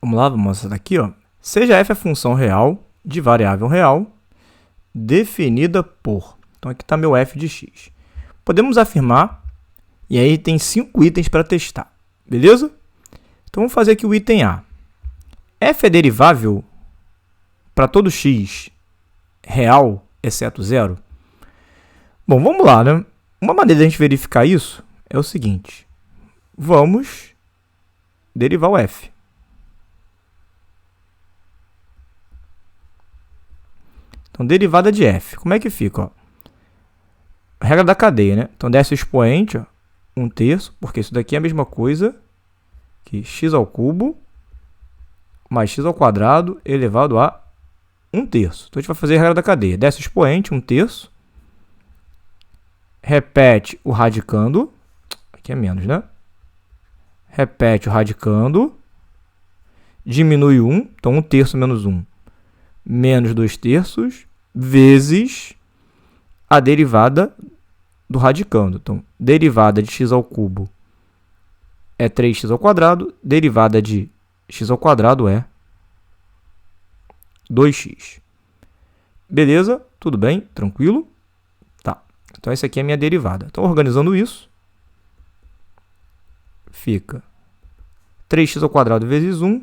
Vamos lá, vamos mostrar aqui, ó. Seja f a função real de variável real definida por. Então, aqui está meu f de x. Podemos afirmar, e aí tem 5 itens para testar, beleza? Então, vamos fazer aqui o item A. F é derivável para todo x real, exceto zero? Bom, vamos lá, né? Uma maneira de a gente verificar isso é o seguinte. Vamos derivar o f. Então, derivada de f. Como é que fica? Ó? Regra da cadeia, né? Então, desce o expoente, ó, 1/3, porque isso daqui é a mesma coisa que x ao cubo mais x ao quadrado elevado a 1/3. Então, a gente vai fazer a regra da cadeia. Desce o expoente, 1/3. Repete o radicando. Aqui é menos, né? Repete o radicando. Diminui 1. Então, 1/3 menos 1. Menos 2/3. Vezes a derivada do radicando. Então, derivada de x ao cubo é 3x ao quadrado. Derivada de x ao quadrado é 2x. Beleza? Tudo bem? Tranquilo? Tá. Então, essa aqui é a minha derivada. Então, organizando isso, fica 3x ao quadrado vezes 1.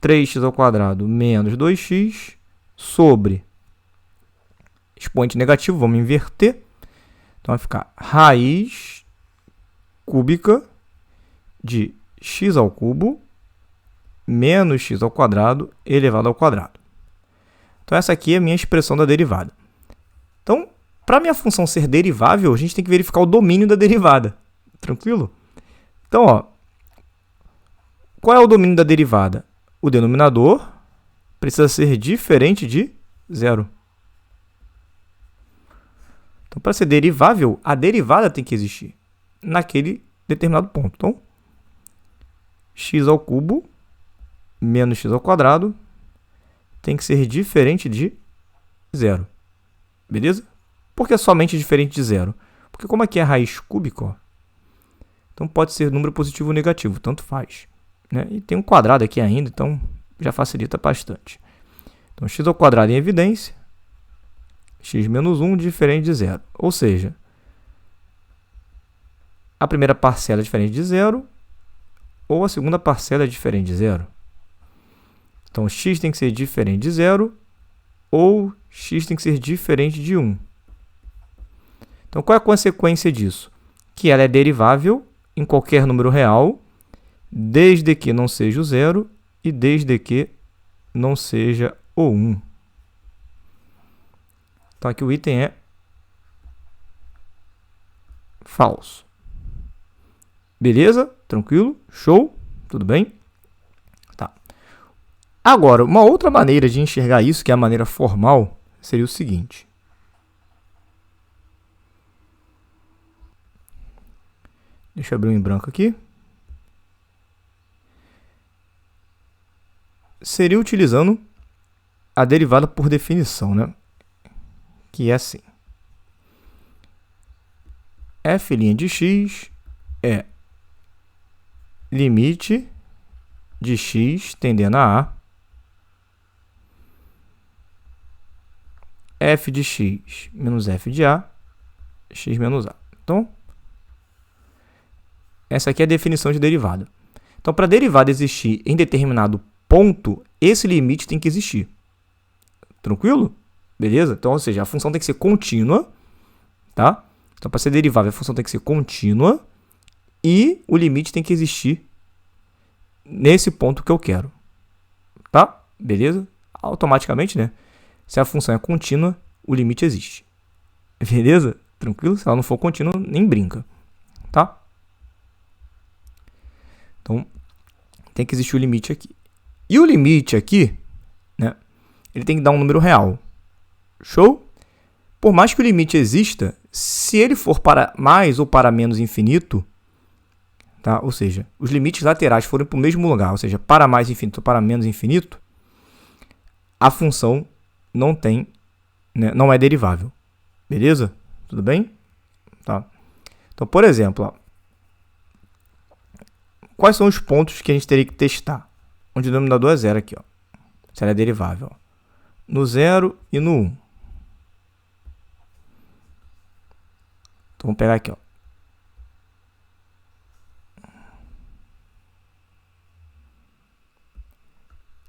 3x ao quadrado menos 2x sobre expoente negativo, vamos inverter. Então, vai ficar raiz cúbica de x ao cubo menos x ao quadrado elevado ao quadrado. Então, essa aqui é a minha expressão da derivada. Então, para a minha função ser derivável, a gente tem que verificar o domínio da derivada. Tranquilo? Então, ó, qual é o domínio da derivada? O denominador precisa ser diferente de zero. Então, para ser derivável, a derivada tem que existir naquele determinado ponto. Então, x ao cubo menos x ao quadrado tem que ser diferente de zero. Beleza? Por que somente diferente de zero? Porque como aqui é raiz cúbica, ó, então pode ser número positivo ou negativo, tanto faz. Né? E tem um quadrado aqui ainda, então já facilita bastante. Então, x ao quadrado em evidência, x menos 1 diferente de zero. Ou seja, a primeira parcela é diferente de zero, ou a segunda parcela é diferente de zero. Então, x tem que ser diferente de zero, ou x tem que ser diferente de 1. Então, qual é a consequência disso? Que ela é derivável em qualquer número real, desde que não seja o zero e desde que não seja o 1. Então, aqui o item é falso. Beleza? Tranquilo? Show? Tudo bem? Tá. Agora, uma outra maneira de enxergar isso, que é a maneira formal, seria o seguinte. Deixa eu abrir um em branco aqui. Seria utilizando a derivada por definição, né? Que é assim. F' de x é limite de x tendendo a A, f de x menos f de A, x menos A. Então, essa aqui é a definição de derivada. Então, para a derivada existir em determinado ponto, esse limite tem que existir. Tranquilo? Beleza? Então, ou seja, a função tem que ser contínua, tá? Então, para ser derivável, a função tem que ser contínua e o limite tem que existir nesse ponto que eu quero. Tá? Beleza? Automaticamente, né? Se a função é contínua, o limite existe. Beleza? Tranquilo? Se ela não for contínua, nem brinca. Tá? Então, tem que existir o limite aqui. E o limite aqui, né? Ele tem que dar um número real. Show? Por mais que o limite exista, se ele for para mais ou para menos infinito, tá? Ou seja, os limites laterais forem para o mesmo lugar, ou seja, para mais infinito ou para menos infinito, a função não tem, né, não é derivável. Beleza? Tudo bem? Tá. Então, por exemplo, ó, quais são os pontos que a gente teria que testar? Onde o denominador é zero aqui, ó. Se ela é derivável. Ó. No 0 e no 1. Então, vamos pegar aqui, ó.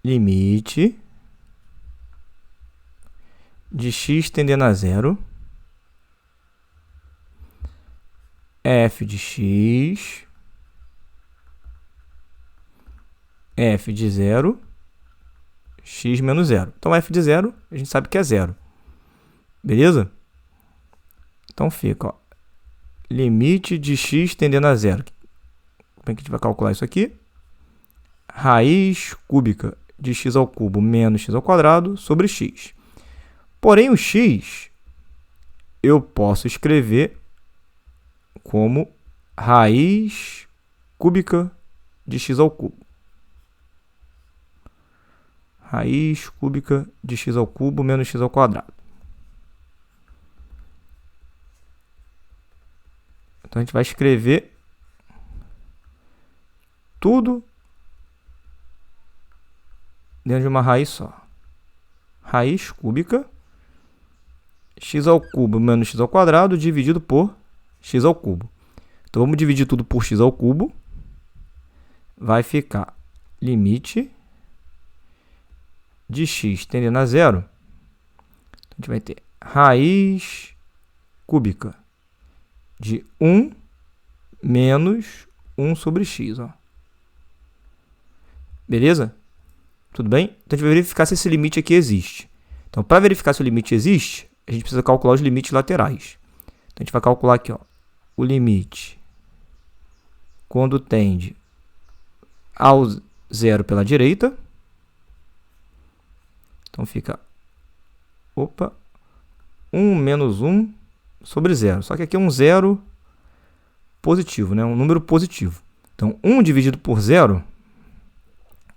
Limite de x tendendo a 0, f de x, f de 0, x menos 0. Então, f de 0, a gente sabe que é 0. Beleza? Então, fica, ó, limite de x tendendo a 0. Como é que a gente vai calcular isso aqui? Raiz cúbica de x ao cubo menos x ao quadrado sobre x. Porém, o x eu posso escrever como raiz cúbica de x ao cubo. Raiz cúbica de x ao cubo menos x ao quadrado. Então, a gente vai escrever tudo dentro de uma raiz só. Raiz cúbica, x ao cubo menos x ao quadrado, dividido por x ao cubo. Então, vamos dividir tudo por x ao cubo. Vai ficar limite de x tendendo a 0. A gente vai ter raiz cúbica de 1 menos 1 sobre x. Ó. Beleza? Tudo bem? Então, a gente vai verificar se esse limite aqui existe. Então, para verificar se o limite existe, a gente precisa calcular os limites laterais. Então, a gente vai calcular aqui, ó, o limite quando tende ao 0 pela direita. Então, fica 1 menos 1 sobre 0. Só que aqui é um 0 positivo, né? Um número positivo. Então, 1 dividido por 0,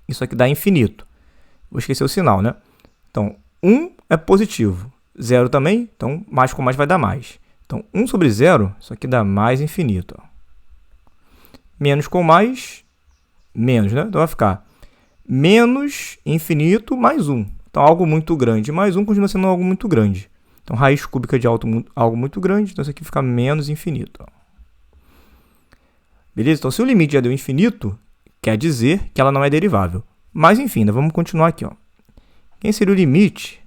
isso aqui dá infinito. Vou esquecer o sinal, né? Então, 1 é positivo. 0 também, então mais com mais vai dar mais. Então, 1 sobre 0, isso aqui dá mais infinito. Ó. Menos com mais, menos, né? Então, vai ficar menos infinito mais 1. Então, algo muito grande mais 1 continua sendo algo muito grande. Então, raiz cúbica de algo muito grande, então isso aqui fica menos infinito. Ó. Beleza? Então, se o limite já deu infinito, quer dizer que ela não é derivável. Mas, enfim, ainda vamos continuar aqui. Ó. Quem seria o limite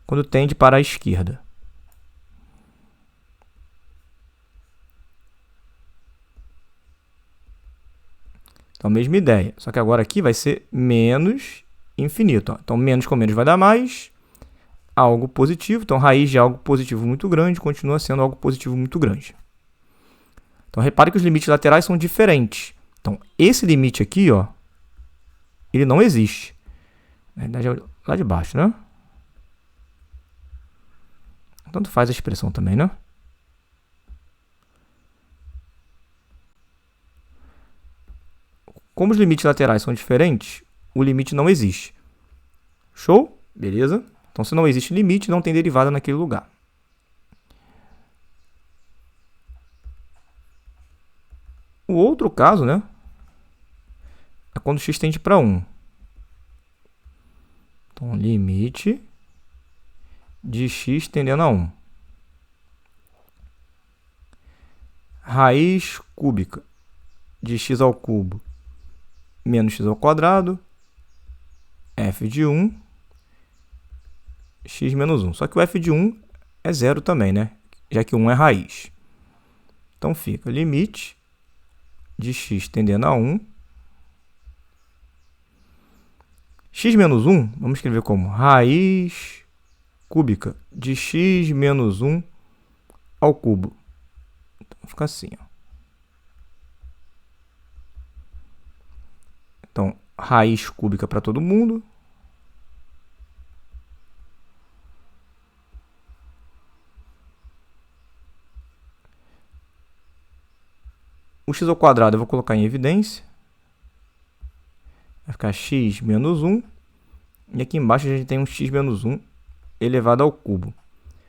quando tende para a esquerda? Então, mesma ideia. Só que agora aqui vai ser menos infinito. Ó. Então, menos com menos vai dar mais. Algo positivo. Então, raiz de algo positivo muito grande continua sendo algo positivo muito grande. Então, repare que os limites laterais são diferentes. Então, esse limite aqui, ó, ele não existe. Na verdade, é lá de baixo, né? Tanto faz a expressão também, né? Como os limites laterais são diferentes, o limite não existe. Show? Beleza? Então, se não existe limite, não tem derivada naquele lugar. O outro caso, né? É quando x tende para 1. Então, limite de x tendendo a 1. Raiz cúbica de x ao cubo menos x ao quadrado, f de 1, x menos 1. Só que o f de 1 é 0 também, né? Já que 1 é raiz. Então, fica limite de x tendendo a 1. X menos 1, vamos escrever como raiz cúbica de x menos 1 ao cubo. Então, fica assim. Ó. Então, raiz cúbica para todo mundo. O x ao quadrado eu vou colocar em evidência. Vai ficar x menos 1. E aqui embaixo a gente tem um x menos 1 elevado ao cubo.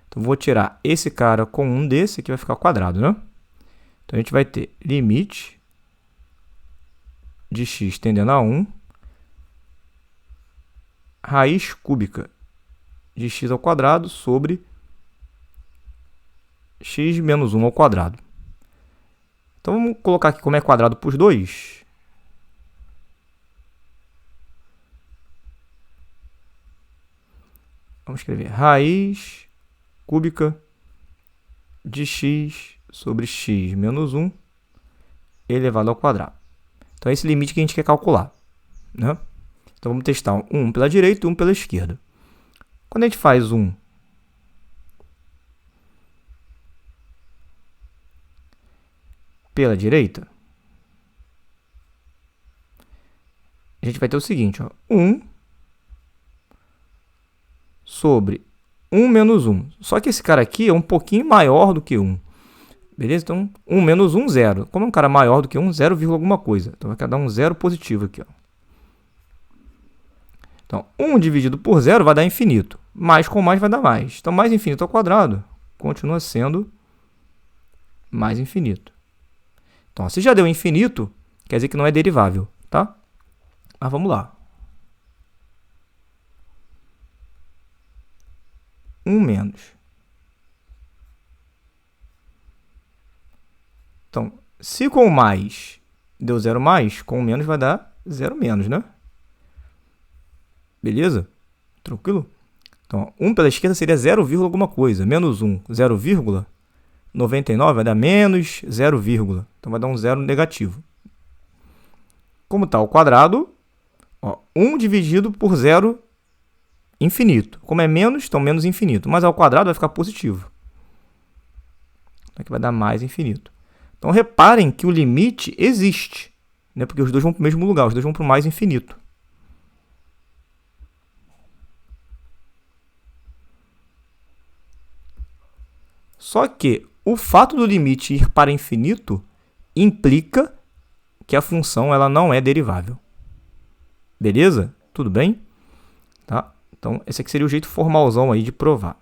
Então, vou tirar esse cara com um desse, que vai ficar quadrado, né? Então, a gente vai ter limite de x tendendo a 1, raiz cúbica de x ao quadrado sobre x menos 1 ao quadrado. Então, vamos colocar aqui como é quadrado para os dois. Vamos escrever raiz cúbica de x sobre x menos 1 elevado ao quadrado. Então, é esse limite que a gente quer calcular, né? Então, vamos testar um pela direita e um pela esquerda. Quando a gente faz um pela direita, a gente vai ter o seguinte, ó, 1 sobre 1 menos 1. Só que esse cara aqui é um pouquinho maior do que 1. Beleza? Então, 1 menos 1, 0. Como é um cara maior do que 1, 0, alguma coisa. Então, vai dar um 0 positivo aqui, ó. Então, 1 dividido por 0 vai dar infinito. Mais com mais vai dar mais. Então, mais infinito ao quadrado continua sendo mais infinito. Então, se já deu infinito, quer dizer que não é derivável, tá? Mas vamos lá. 1 menos. Então, se com o mais deu 0 mais, com o menos vai dar 0 menos, né? Beleza? Tranquilo? Então, 1 pela esquerda seria 0, alguma coisa. Menos 1, 0,99 vai dar menos 0, então vai dar um 0 negativo. Como está ao quadrado, ó, 1 dividido por 0, infinito. Como é menos, então menos infinito. Mas ao quadrado vai ficar positivo. Então aqui vai dar mais infinito. Então reparem que o limite existe, né? Porque os dois vão para o mesmo lugar, os dois vão para o mais infinito. Só que o fato do limite ir para infinito implica que a função ela não é derivável. Beleza? Tudo bem? Tá? Então, esse aqui seria o jeito formalzão aí de provar,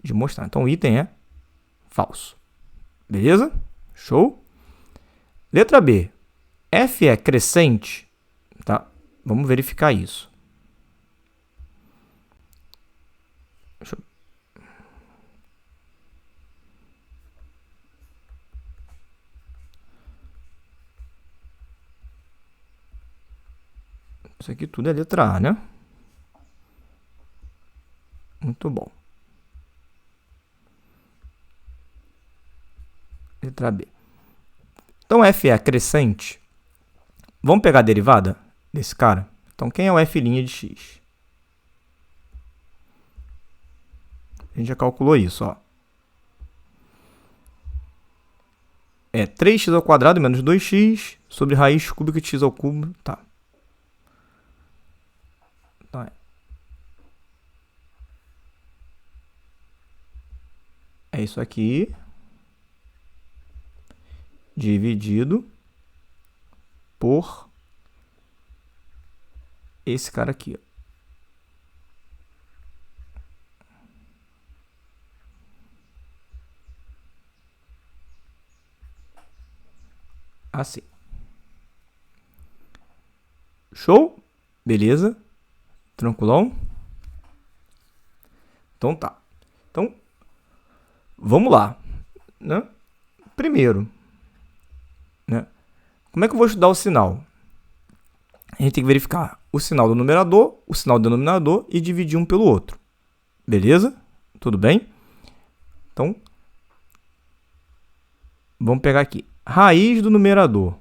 de mostrar. Então, o item é falso. Beleza? Show? Letra B. F é crescente? Tá? Vamos verificar isso. Deixa eu... Isso aqui tudo é letra A, né? Muito bom. Letra B. Então, f é crescente. Vamos pegar a derivada desse cara? Então, quem é o f' de x? A gente já calculou isso, ó. É 3x ao quadrado menos 2x sobre raiz cúbica de x ao cubo. Tá. Então, é isso aqui dividido por esse cara aqui, ó. Assim. Show? Beleza? Tranquilão? Então tá. Então, vamos lá, né? Primeiro, né? Como é que eu vou estudar o sinal? A gente tem que verificar o sinal do numerador, o sinal do denominador e dividir um pelo outro. Beleza? Tudo bem? Então, vamos pegar aqui. Raiz do numerador.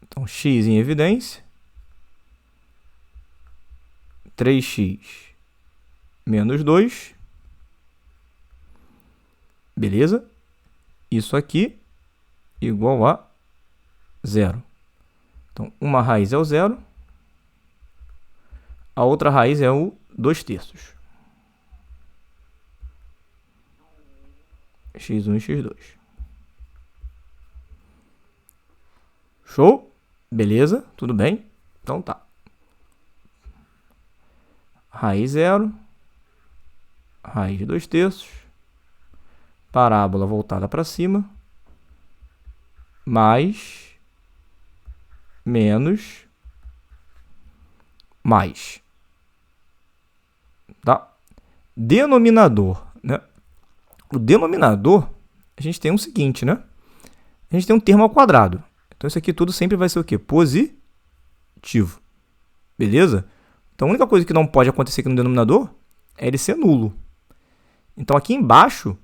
Então, x em evidência. 3x menos 2. Beleza? Isso aqui igual a 0. Então, uma raiz é o 0. A outra raiz é o 2/3. x1 e x2. Show? Beleza? Tudo bem? Então tá. Raiz 0. Raiz de 2/3. parábola voltada para cima, mais, menos, mais. Tá? Denominador, né? O denominador, a gente tem o seguinte, né? A gente tem um termo ao quadrado. Então, isso aqui tudo sempre vai ser o quê? Positivo. Beleza? Então, a única coisa que não pode acontecer aqui no denominador é ele ser nulo. Então, aqui embaixo,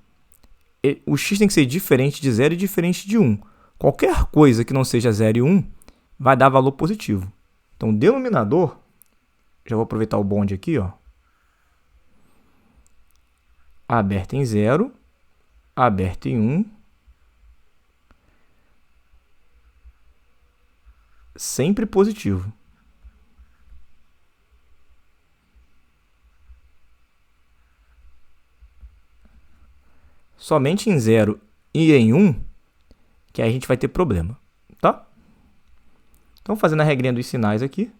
o x tem que ser diferente de 0 e diferente de 1. Qualquer coisa que não seja 0 e 1 vai dar valor positivo. Então, o denominador, já vou aproveitar o bonde aqui, ó. Aberto em 0, aberto em 1, sempre positivo. Somente em 0 e em 1 que aí a gente vai ter problema, tá? Então, fazendo a regrinha dos sinais aqui.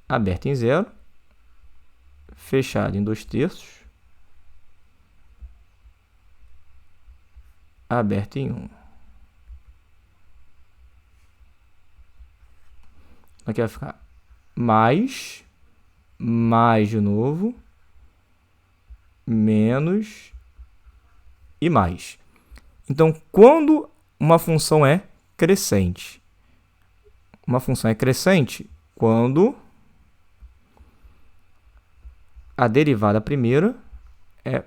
Aberto em 0, fechado em 2/3, aberto em 1. Aqui vai ficar mais de novo, menos e mais. Então, quando uma função é crescente? Uma função é crescente quando a derivada primeira é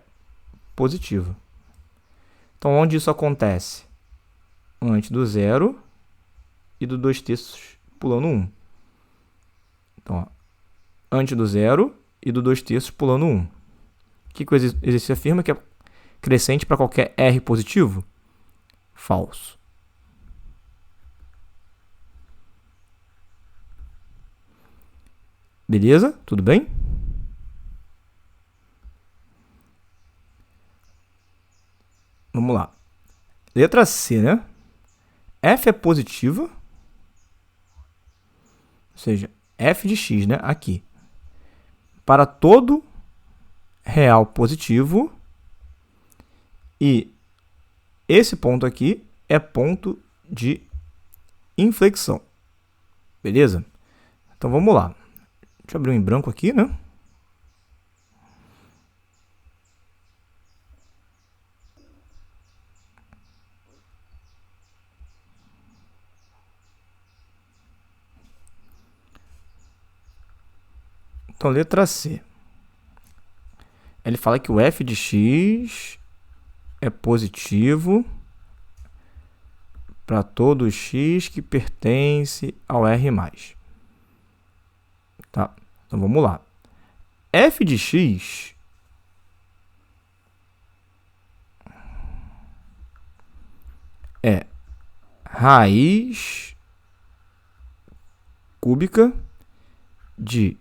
positiva. Então, onde isso acontece? Antes do 0 e do 2/3 pulando 1. Então, ó, antes do 0 e do 2/3 pulando 1. O que o exercício afirma? Que é crescente para qualquer R positivo? Falso. Beleza? Tudo bem? Vamos lá. Letra C, né? F é positiva, ou seja, f de x, né? Aqui. Para todo real positivo, e esse ponto aqui é ponto de inflexão. Beleza? Então, vamos lá. Deixa eu abrir um em branco aqui, né? Então, letra C. Ele fala que o f de x é positivo para todo x que pertence ao R+. Tá? Então, vamos lá. F de x é raiz cúbica de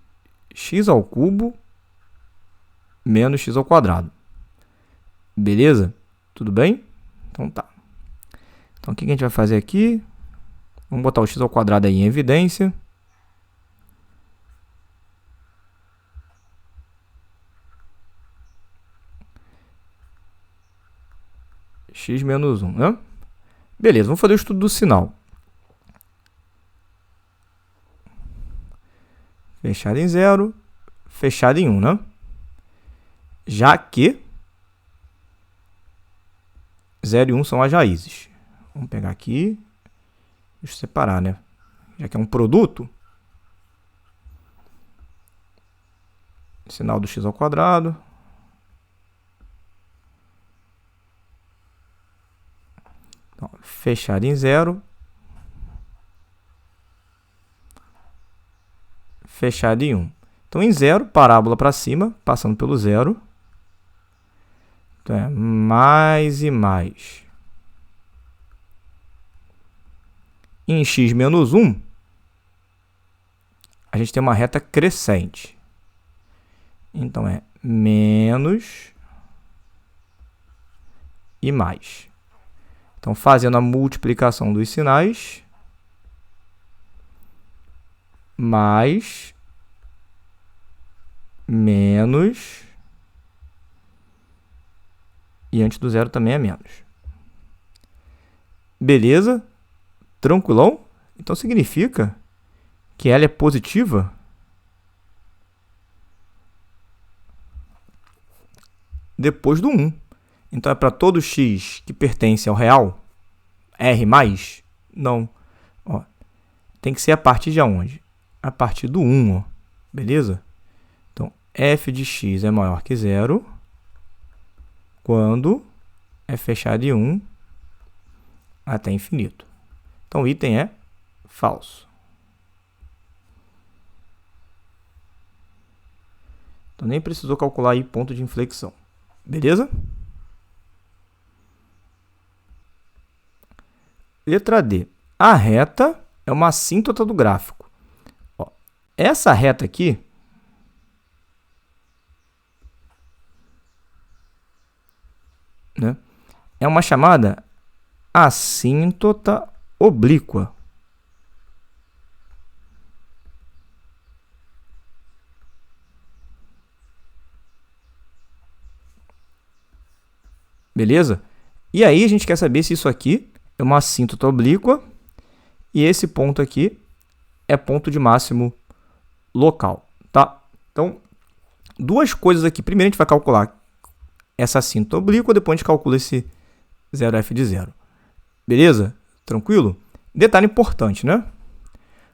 x ao cubo menos x ao quadrado. Beleza? Tudo bem? Então tá. Então, o que a gente vai fazer aqui? Vamos botar o x ao quadrado aí em evidência. X menos 1, né? Beleza, vamos fazer o estudo do sinal. Fechado em 0, fechado em 1, né? Já que 0 e 1 são as raízes. Vamos pegar aqui, deixa eu separar, né? Já que é um produto, sinal do x ao quadrado. Então, fechado em 0, fechado em 1. Então, em 0, parábola para cima, passando pelo 0. Então, é mais e mais. Em x menos 1, a gente tem uma reta crescente. Então, é menos e mais. Então, fazendo a multiplicação dos sinais, mais, menos E antes do zero também é menos. Beleza? Tranquilão? Então significa que ela é positiva depois do 1. Então é para todo x que pertence ao real, R+, não. Ó, tem que ser a partir de onde? A partir do 1, ó. Beleza? Então, f de x é maior que 0 quando é fechado em 1 até infinito. Então, o item é falso. Então, nem precisou calcular aí ponto de inflexão. Beleza? Letra D. A reta é uma assíntota do gráfico. Ó, essa reta aqui é uma chamada assíntota oblíqua. Beleza? E aí a gente quer saber se isso aqui é uma assíntota oblíqua e esse ponto aqui é ponto de máximo local, tá? Então, duas coisas aqui. Primeiro a gente vai calcular essa assíntota oblíqua, depois a gente calcula esse 0f de 0. Beleza? Tranquilo? Detalhe importante, né?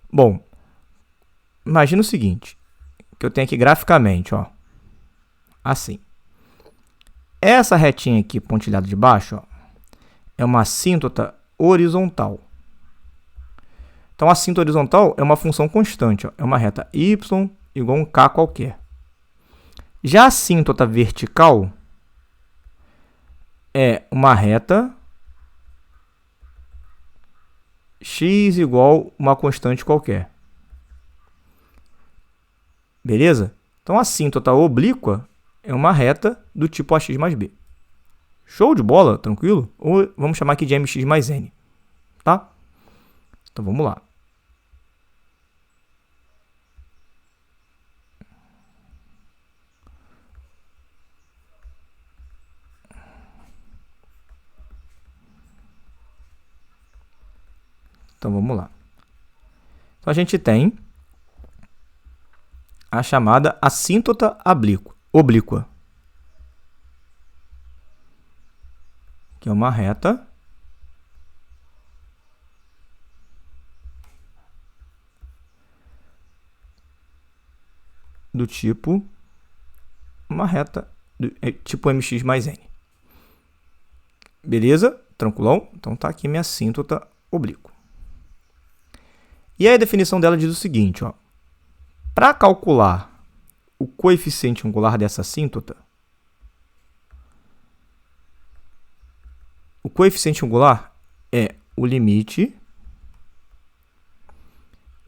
Bom, imagina o seguinte, que eu tenho aqui graficamente, ó, assim. Essa retinha aqui, pontilhada de baixo, ó, é uma assíntota horizontal. Então, a assíntota horizontal é uma função constante, ó, é uma reta y igual a um k qualquer. Já a assíntota vertical é uma reta x igual a uma constante qualquer. Beleza? Então, a assíntota oblíqua é uma reta do tipo ax mais b. Show de bola? Tranquilo? Ou vamos chamar aqui de mx mais n. Tá? Então, vamos lá. Então, vamos lá. Então, a gente tem a chamada assíntota oblíqua, que é uma reta do tipo tipo mx mais n. Beleza? Tranquilão? Então tá aqui minha assíntota oblíqua. E aí a definição dela diz o seguinte, ó. Para calcular o coeficiente angular dessa assíntota, o coeficiente angular é o limite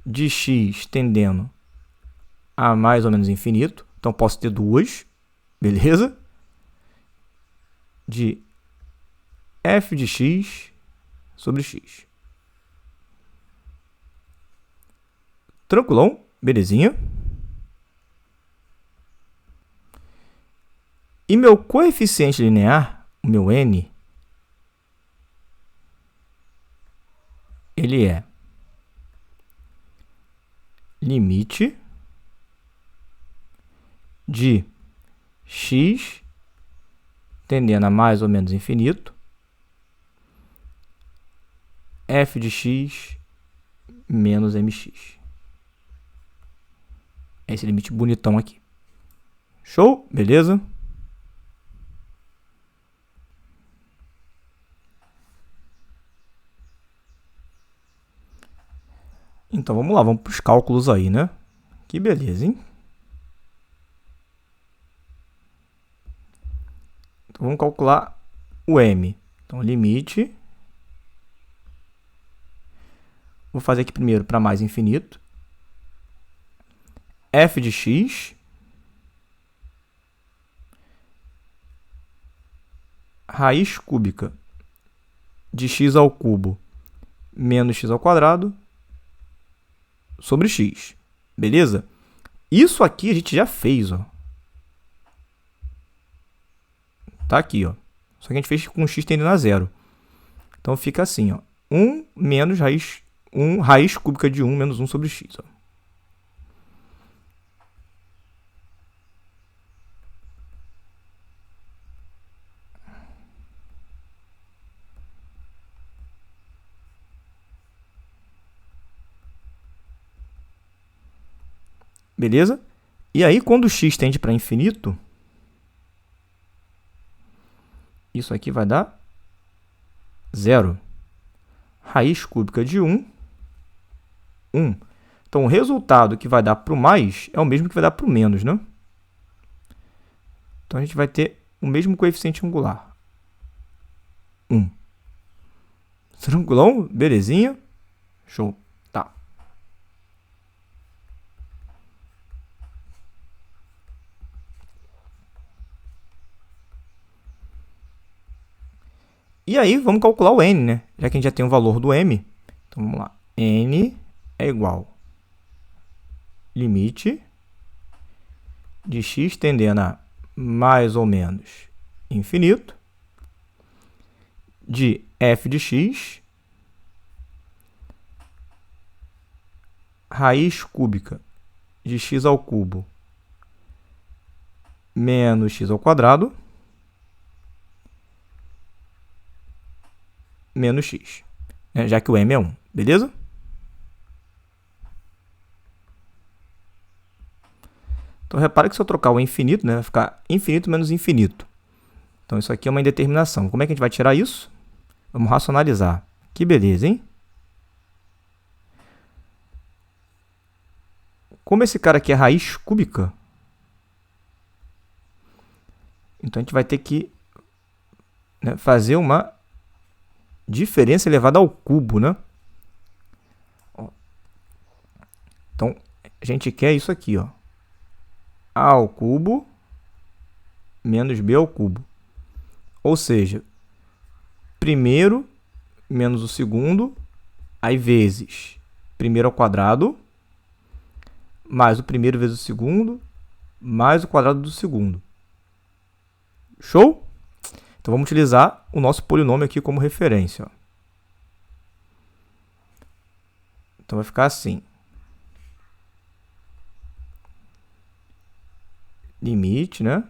de x tendendo a mais ou menos infinito. Então, posso ter duas, beleza? De f de x sobre x. Tranquilão? Belezinha? E meu coeficiente linear, o meu n, ele é limite de x tendendo a mais ou menos infinito, f de x menos mx. É esse limite bonitão aqui. Show? Beleza? Então, vamos lá. Vamos para os cálculos aí, né? Que beleza, hein? Então, vamos calcular o m. Então, limite. Vou fazer aqui primeiro para mais infinito. F de x raiz cúbica de x ao cubo menos x ao quadrado sobre x. Beleza? Isso aqui a gente já fez, ó. Tá aqui, ó. Só que a gente fez com x tendendo a 0. Então fica assim, ó. 1 menos raiz cúbica de 1 menos 1 sobre x. Ó. Beleza? E aí, quando x tende para infinito, isso aqui vai dar 0. Raiz cúbica de 1, 1. Então, o resultado que vai dar para o mais é o mesmo que vai dar para o menos, né? Então, a gente vai ter o mesmo coeficiente angular. 1. Tranquilão? Belezinha? Show. Tá. E aí, vamos calcular o n, né? Já que a gente já tem o valor do m. Então, vamos lá. n é igual limite de x tendendo a mais ou menos infinito de f de x raiz cúbica de x ao cubo menos x ao quadrado menos x, né? Já que o m é 1, beleza? Então, repara que se eu trocar o infinito, né, vai ficar infinito menos infinito. Então, isso aqui é uma indeterminação. Como é que a gente vai tirar isso? Vamos racionalizar. Que beleza, hein? Como esse cara aqui é raiz cúbica, então a gente vai ter que, né, fazer uma diferença elevada ao cubo, né? Então, a gente quer isso aqui, ó. A ao cubo menos b ao cubo. Ou seja, primeiro menos o segundo, aí vezes primeiro ao quadrado, mais o primeiro vezes o segundo, mais o quadrado do segundo. Show? Então, vamos utilizar o nosso polinômio aqui como referência. Ó. Então, vai ficar assim. Limite, né?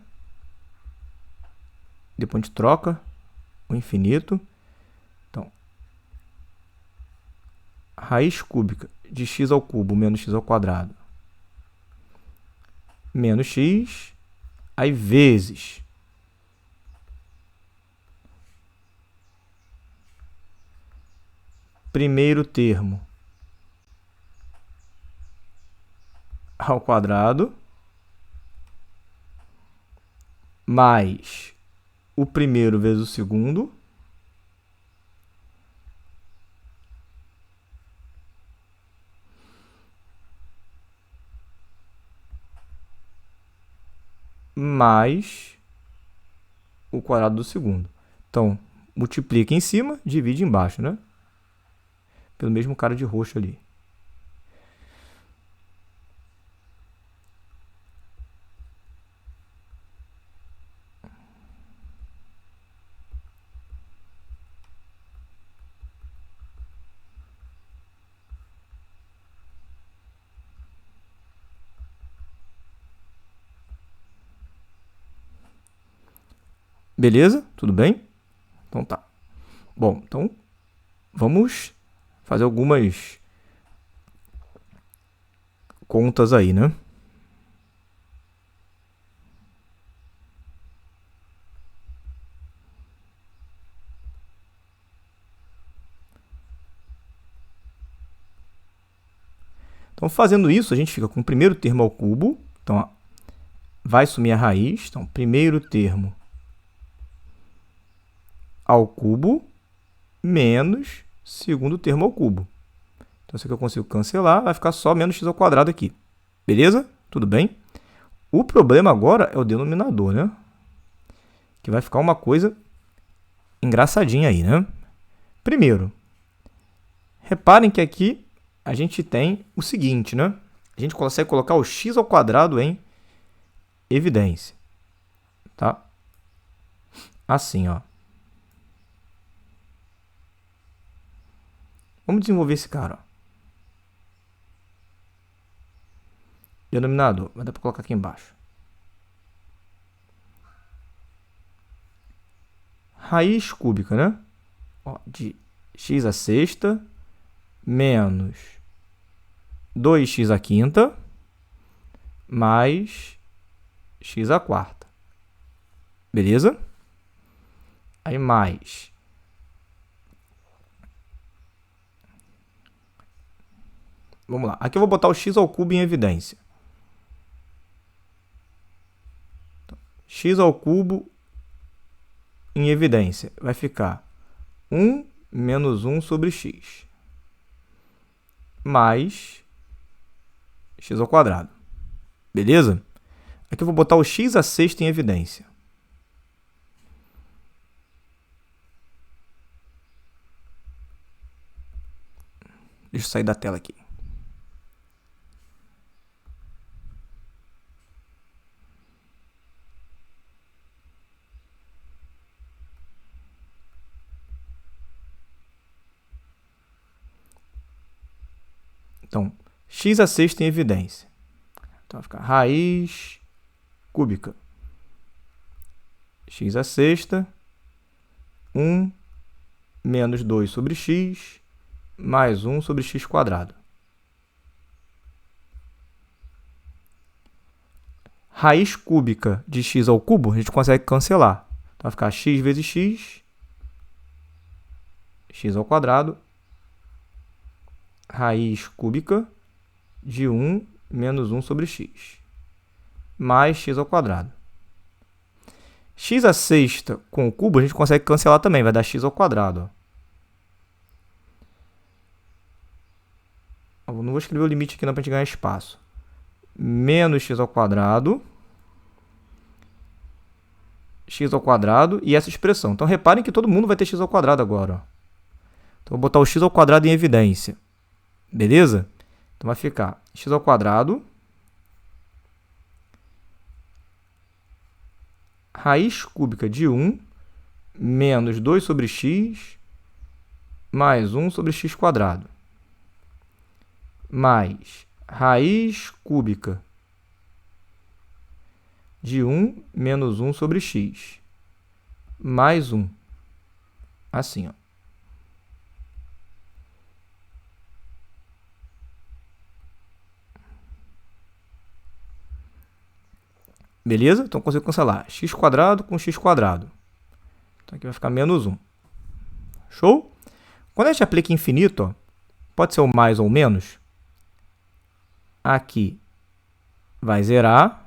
Depois a gente troca o infinito. Então, raiz cúbica de x ao cubo menos x ao quadrado menos x, aí vezes primeiro termo ao quadrado mais o primeiro vezes o segundo mais o quadrado do segundo. Então, multiplica em cima, divide embaixo, né? Pelo mesmo cara de roxo ali. Beleza? Tudo bem? Então tá. Bom, então vamos fazer algumas contas aí, né? Então, fazendo isso, a gente fica com o primeiro termo ao cubo. Então, ó, vai sumir a raiz. Então, primeiro termo ao cubo menos segundo termo ao cubo. Então, isso aqui eu consigo cancelar, vai ficar só menos x ao quadrado aqui. Beleza? Tudo bem? O problema agora é o denominador, né? Que vai ficar uma coisa engraçadinha aí, né? Primeiro, reparem que aqui a gente tem o seguinte, né? A gente consegue colocar o x ao quadrado em evidência. Tá? Assim, ó. Vamos desenvolver esse cara. Ó. Denominador. Vai dar para colocar aqui embaixo. Raiz cúbica, né? Ó, de x à sexta menos 2x à quinta mais x à quarta. Beleza? Aí mais. Vamos lá. Aqui eu vou botar o x ao cubo em evidência. Então, x ao cubo em evidência. Vai ficar 1 menos 1 sobre x. Mais x ao quadrado. Beleza? Aqui eu vou botar o x à sexta em evidência. Deixa eu sair da tela aqui. Então, x à sexta em evidência. Então, vai ficar raiz cúbica. X à sexta, 1 menos 2 sobre x, mais 1 sobre x quadrado. Raiz cúbica de x ao cubo, a gente consegue cancelar. Então, vai ficar x vezes x, x ao quadrado, raiz cúbica de 1 menos 1 sobre x, mais x ao quadrado. X à sexta com o cubo a gente consegue cancelar também, vai dar x ao quadrado. Ó. Não vou escrever o limite aqui não para a gente ganhar espaço. Menos x ao quadrado, x ao quadrado e essa expressão. Então, reparem que todo mundo vai ter x ao quadrado agora. Ó. Então, vou botar o x ao quadrado em evidência. Beleza? Então, vai ficar x ao quadrado, raiz cúbica de 1 menos 2 sobre x mais 1 sobre x quadrado, mais raiz cúbica de 1 menos 1 sobre x, mais 1. Assim, ó. Beleza? Então, consigo cancelar x quadrado com x quadrado. Então, aqui vai ficar menos 1. Show? Quando a gente aplica infinito, ó, pode ser o mais ou menos. Aqui vai zerar.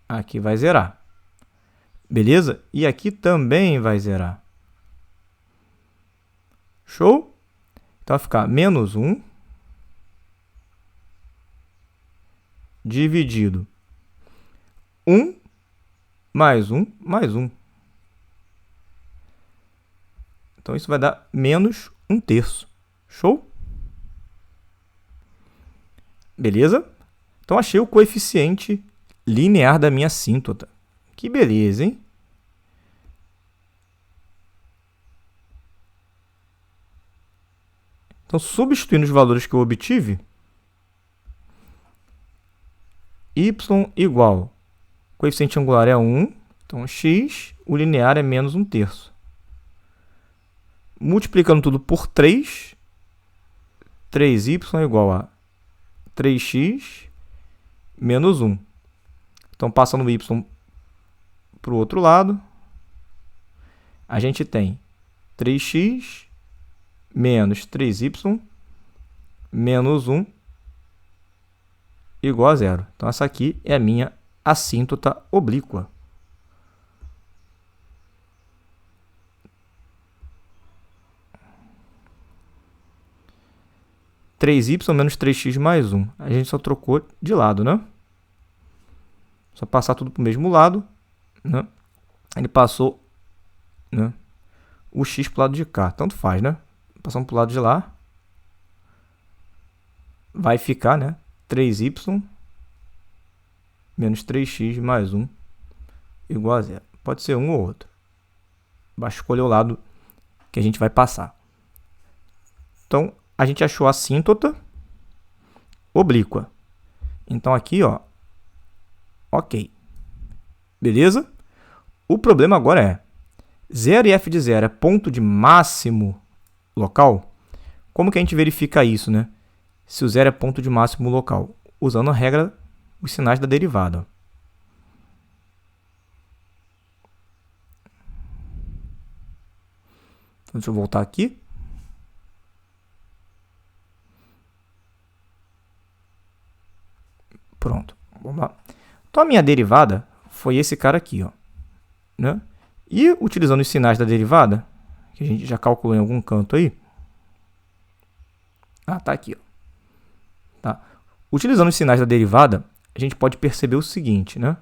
Aqui vai zerar. Beleza? E aqui também vai zerar. Show? Então, vai ficar menos 1 dividido 1 mais 1 mais 1. Então, isso vai dar menos 1/3. Show? Beleza? Então, achei o coeficiente linear da minha assíntota. Que beleza, hein? Então, substituindo os valores que eu obtive, y igual, coeficiente angular é 1, então x, o linear é menos 1/3. Multiplicando tudo por 3, 3y é igual a 3x menos 1. Então, passando o y para o outro lado, a gente tem 3x menos 3y menos 1 igual a 0. Então, essa aqui é a minha assíntota oblíqua. (3y menos 3x mais 1). A gente só trocou de lado, né? Só passar tudo para o mesmo lado, né? Ele passou, né, o x para o lado de cá. Tanto faz, né? Passando para o lado de lá. Vai ficar, né, 3y menos 3x mais 1 igual a 0. Pode ser um ou outro. Basta escolher o lado que a gente vai passar. Então, a gente achou a assíntota oblíqua. Então, aqui, ó, ok. Beleza? O problema agora é 0 e f de 0 é ponto de máximo local? Como que a gente verifica isso, né? Se o 0 é ponto de máximo local? Usando a regra, os sinais da derivada. Então, deixa eu voltar aqui. Pronto, vamos lá. Então, a minha derivada foi esse cara aqui, ó, né? E, utilizando os sinais da derivada, que a gente já calculou em algum canto aí. Tá aqui, ó. Tá. Utilizando os sinais da derivada, a gente pode perceber o seguinte, né?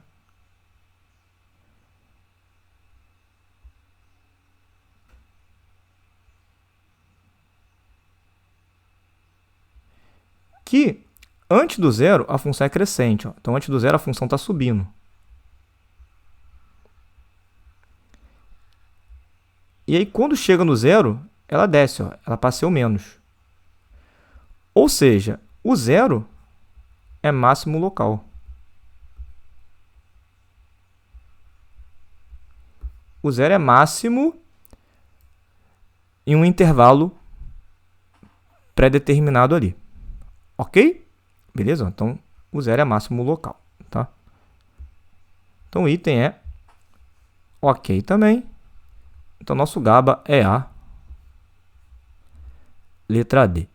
Que antes do zero, a função é crescente. Ó. Então, antes do zero, a função está subindo. E aí, quando chega no zero, ela desce. Ó. Ela passa a ser o menos. Ou seja, o zero é máximo local. O zero é máximo em um intervalo pré-determinado ali. Ok? Beleza? Então, o zero é máximo local. Tá? Então, o item é ok também. Então, nosso GABA é a letra D.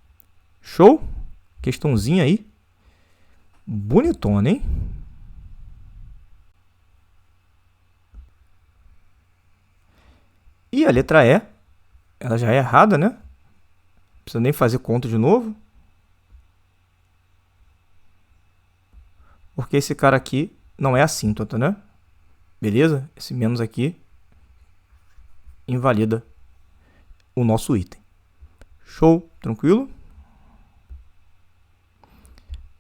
Show? Questãozinha aí. Bonitona, hein? E a letra E, ela já é errada, né? Não precisa nem fazer conta de novo. Porque esse cara aqui não é assíntota, né? Beleza? Esse menos aqui invalida o nosso item. Show? Tranquilo?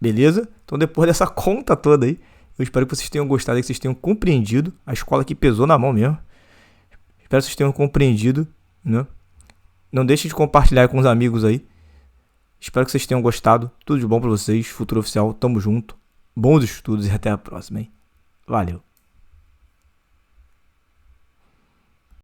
Beleza? Então, depois dessa conta toda aí, eu espero que vocês tenham gostado, que vocês tenham compreendido. A escola aqui pesou na mão mesmo. Espero que vocês tenham compreendido, né? Não deixe de compartilhar com os amigos aí. Espero que vocês tenham gostado. Tudo de bom para vocês. Futuro Oficial, tamo junto. Bons estudos e até a próxima, hein? Valeu!